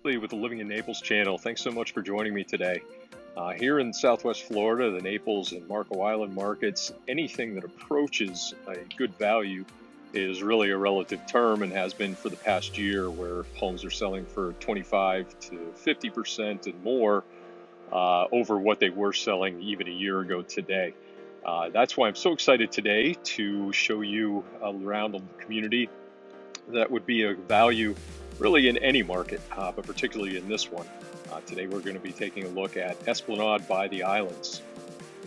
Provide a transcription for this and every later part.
With the Living in Naples channel. Thanks so much for joining me today. Here in Southwest Florida, the Naples and Marco Island markets, anything that approaches a good value is really a relative term and has been for the past year, where homes are selling for 25 to 50% and more over what they were selling even a year ago today. That's why I'm so excited today to show you around the community that would be a value really in any market, but particularly in this one. Today we're going to be taking a look at Esplanade by the Islands.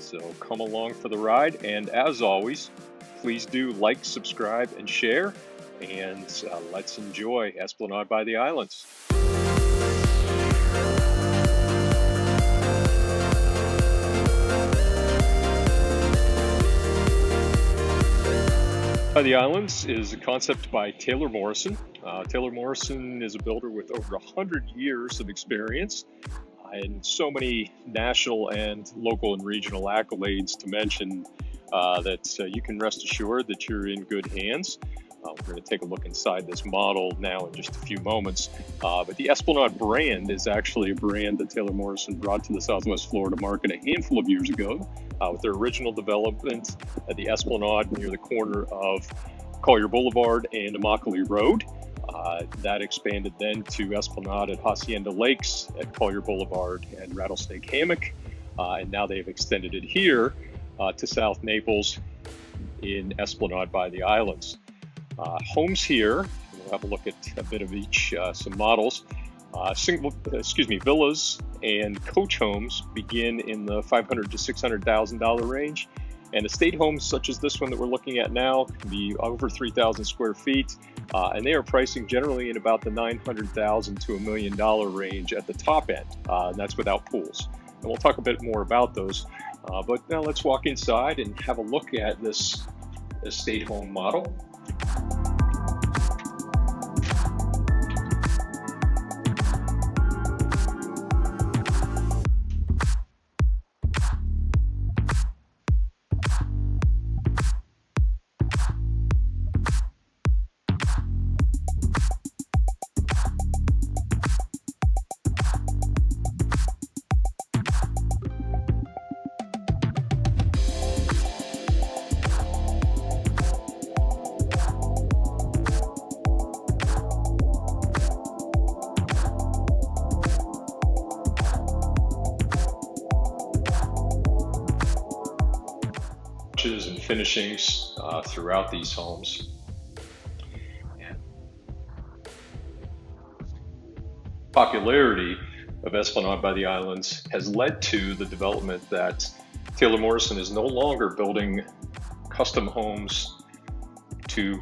So come along for the ride, and as always, please do like, subscribe, and share, and let's enjoy Esplanade by the Islands. By the Islands is a concept by Taylor Morrison. Taylor Morrison is a builder with over 100 years of experience and so many national and local and regional accolades to mention that you can rest assured that you're in good hands. We're going to take a look inside this model now in just a few moments. But the Esplanade brand is actually a brand that Taylor Morrison brought to the Southwest Florida market a handful of years ago with their original development at the Esplanade near the corner of Collier Boulevard and Immaculate Road. That expanded then to Esplanade at Hacienda Lakes at Collier Boulevard and Rattlesnake Hammock. And now they've extended it here to South Naples in Esplanade by the Islands. Homes here, we'll have a look at a bit of each, some models. Villas and coach homes begin in the $500,000 to $600,000 range, and estate homes such as this one that we're looking at now can be over 3,000 square feet, and they are pricing generally in about the $900,000 to $1 million range at the top end, and that's without pools. And we'll talk a bit more about those, but now let's walk inside and have a look at this estate home model. And finishings throughout these homes. Popularity of Esplanade by the Islands has led to the development that Taylor Morrison is no longer building custom homes to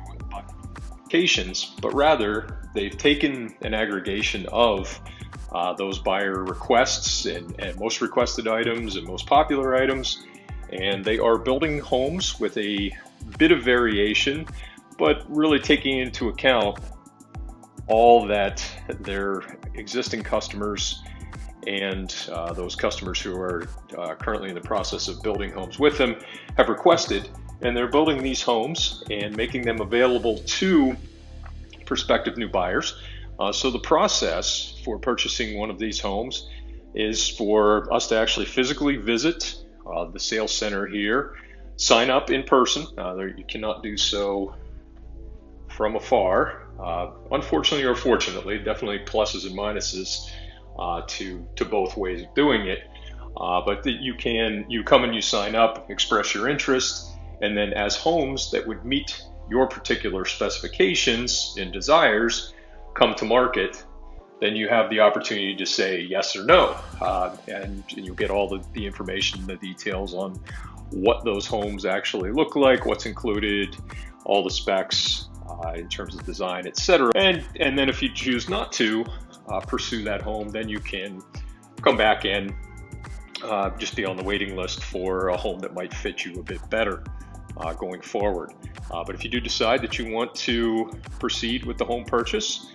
locations, but rather they've taken an aggregation of those buyer requests and most requested items and most popular items, and they are building homes with a bit of variation, but really taking into account all that their existing customers and those customers who are currently in the process of building homes with them have requested. And they're building these homes and making them available to prospective new buyers. So the process for purchasing one of these homes is for us to actually physically visit the sales center here, sign up in person. You cannot do so from afar. Unfortunately or fortunately, definitely pluses and minuses to both ways of doing it. But that you come and you sign up, express your interest, and then as homes that would meet your particular specifications and desires come to market, then you have the opportunity to say yes or no, and you'll get all the information, the details on what those homes actually look like, what's included, all the specs in terms of design, etc. And then if you choose not to pursue that home, then you can come back and just be on the waiting list for a home that might fit you a bit better going forward. But if you do decide that you want to proceed with the home purchase,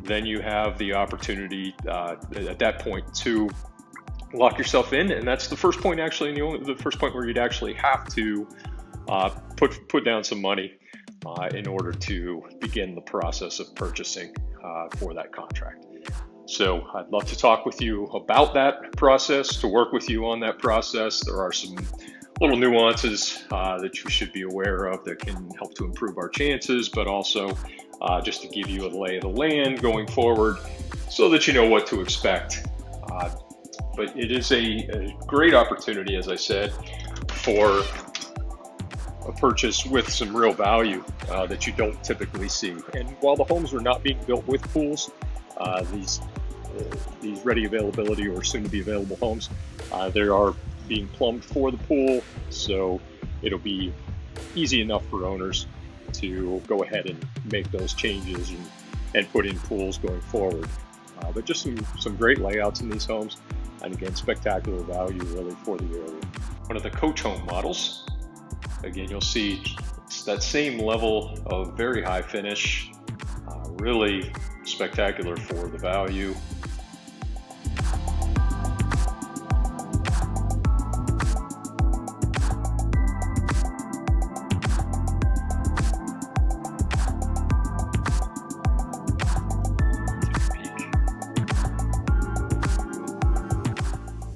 then you have the opportunity at that point to lock yourself in, and that's the first point actually, and the first point where you'd actually have to put down some money in order to begin the process of purchasing for that contract. So I'd love to talk with you about that process, to work with you on that process. There are some little nuances that you should be aware of that can help to improve our chances, but also just to give you a lay of the land going forward so that you know what to expect. But it is a great opportunity, as I said, for a purchase with some real value that you don't typically see. And while the homes are not being built with pools, these ready availability or soon to be available homes, they are being plumbed for the pool, so it'll be easy enough for owners to go ahead and make those changes and put in pools going forward. But just some great layouts in these homes, and again, spectacular value really for the area. One of the coach home models, again, you'll see it's that same level of very high finish, really spectacular for the value.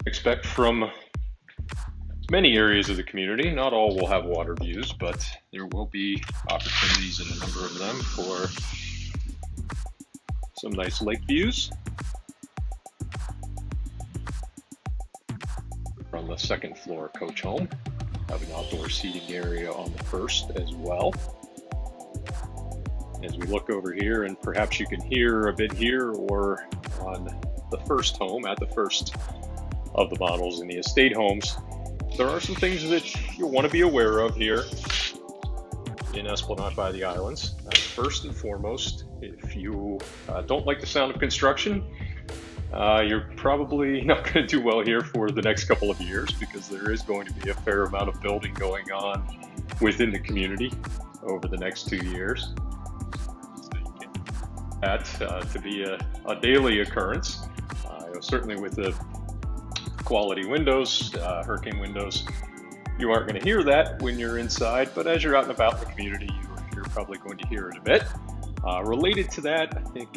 Expect from many areas of the community. Not all will have water views, but there will be opportunities in a number of them for some nice lake views. From the second floor coach home, have an outdoor seating area on the first as well. As we look over here, and perhaps you can hear a bit here or on the first home, at the first of the models in the estate homes, there are some things that you'll want to be aware of here in Esplanade by the Islands. First and foremost, if you don't like the sound of construction, you're probably not going to do well here for the next couple of years, because there is going to be a fair amount of building going on within the community over the next 2 years. So you can that to be a daily occurrence, certainly with the quality windows, hurricane windows. You aren't going to hear that when you're inside, but as you're out and about in the community, you're probably going to hear it a bit. Related to that, I think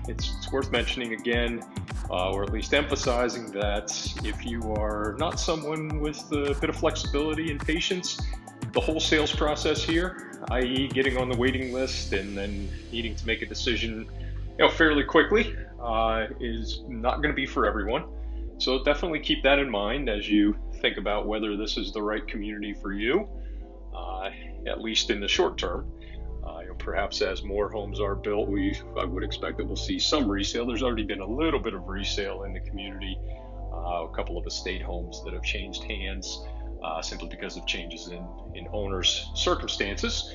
it's worth mentioning again, or at least emphasizing, that if you are not someone with a bit of flexibility and patience, the whole sales process here, i.e. getting on the waiting list and then needing to make a decision fairly quickly, is not going to be for everyone. So definitely keep that in mind as you think about whether this is the right community for you, at least in the short term. Perhaps as more homes are built, I would expect that we'll see some resale. There's already been a little bit of resale in the community, a couple of estate homes that have changed hands simply because of changes in owners' circumstances.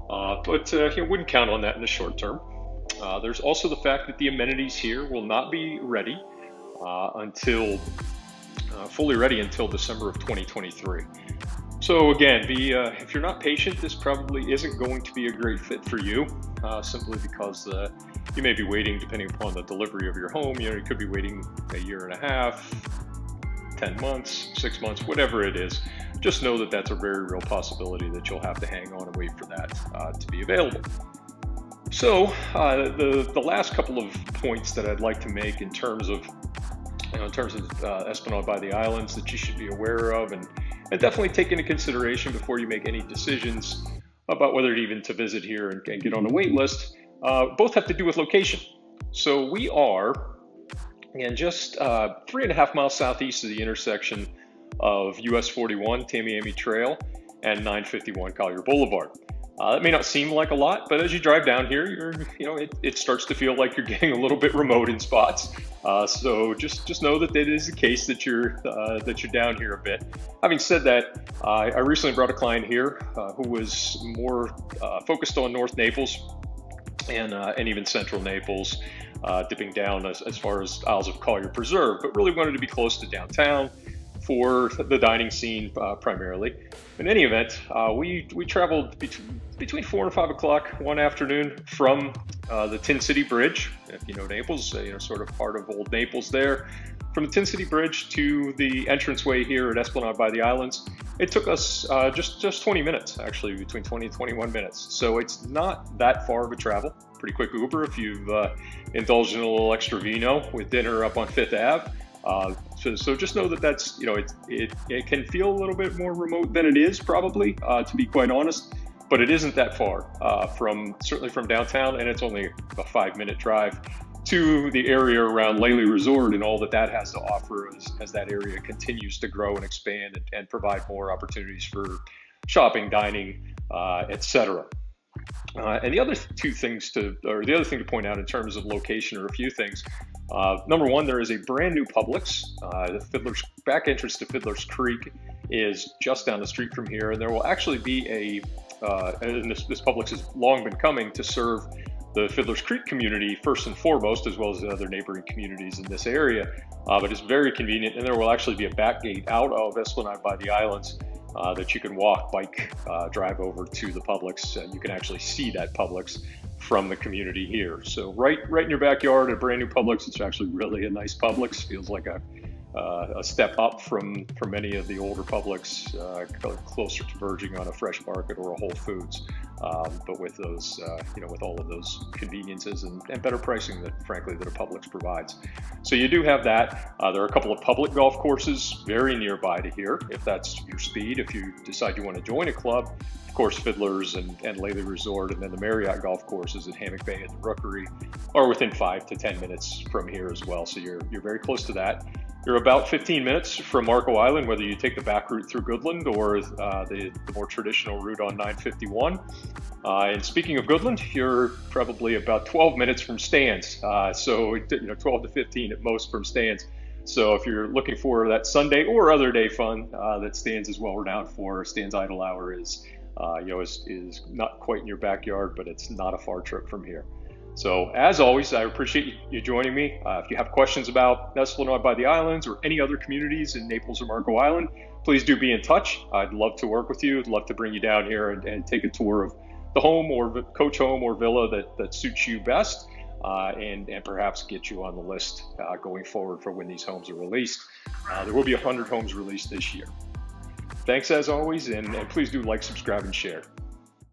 But you wouldn't count on that in the short term. There's also the fact that the amenities here will not be ready fully ready until December of 2023. So again, if you're not patient, this probably isn't going to be a great fit for you, simply because you may be waiting, depending upon the delivery of your home. You could be waiting a year and a half, 10 months, 6 months, whatever it is. Just know that that's a very real possibility that you'll have to hang on and wait for that to be available. So the last couple of points that I'd like to make in terms of Esplanade by the Islands that you should be aware of and definitely take into consideration before you make any decisions about whether even to visit here and get on a wait list, both have to do with location. So we are, again, just 3.5 miles southeast of the intersection of US 41, Tamiami Trail, and 951 Collier Boulevard. That may not seem like a lot, but as you drive down here, it starts to feel like you're getting a little bit remote in spots. So just know that it is the case that you're down here a bit. Having said that, I recently brought a client here who was more focused on North Naples and even Central Naples, dipping down as far as Isles of Collier Preserve, but really wanted to be close to downtown for the dining scene primarily. In any event, we traveled between 4 and 5 o'clock one afternoon from the Tin City Bridge, if you know Naples, sort of part of old Naples there, from the Tin City Bridge to the entranceway here at Esplanade by the Islands, it took us just 20 minutes, actually, between 20 and 21 minutes. So it's not that far of a travel. Pretty quick Uber if you've indulged in a little extra vino with dinner up on Fifth Ave. So just know that that's, it can feel a little bit more remote than it is, probably, to be quite honest. But it isn't that far certainly from downtown, and it's only a 5-minute drive to the area around Lely Resort and all that has to offer as that area continues to grow and expand and provide more opportunities for shopping, dining, etc. And the other thing to point out in terms of location are a few things. Number one, there is a brand new Publix. The Fiddler's back entrance to Fiddler's Creek is just down the street from here, and there will actually be and this Publix has long been coming to serve the Fiddler's Creek community first and foremost, as well as the other neighboring communities in this area. But it's very convenient, and there will actually be a back gate out of Esplanade by the Islands that you can walk, bike, drive over to the Publix, and you can actually see that Publix from the community here. So right in your backyard, a brand new Publix. It's actually really a nice Publix. Feels like a step up from many of the older Publix, closer to verging on a Fresh Market or a Whole Foods, but with those, with all of those conveniences and better pricing that, frankly, that a Publix provides. So you do have that. There are a couple of public golf courses very nearby to here, if that's your speed. If you decide you want to join a club, of course, Fiddler's and Lely Resort, and then the Marriott golf courses at Hammock Bay and the Rookery are within 5 to 10 minutes from here as well. So you're very close to that. You're about 15 minutes from Marco Island, whether you take the back route through Goodland or the more traditional route on 951. And speaking of Goodland, you're probably about 12 minutes from Stan's. So 12 to 15 at most from Stan's. So if you're looking for that Sunday or other day fun that Stan's is well renowned for, Stan's Idle Hour is not quite in your backyard, but it's not a far trip from here. So as always, I appreciate you joining me. If you have questions about Esplanade by the Islands or any other communities in Naples or Marco Island, please do be in touch. I'd love to work with you. I'd love to bring you down here and take a tour of the home or coach home or villa that suits you best, and perhaps get you on the list going forward for when these homes are released. There will be 100 homes released this year. Thanks as always, and please do like, subscribe, and share.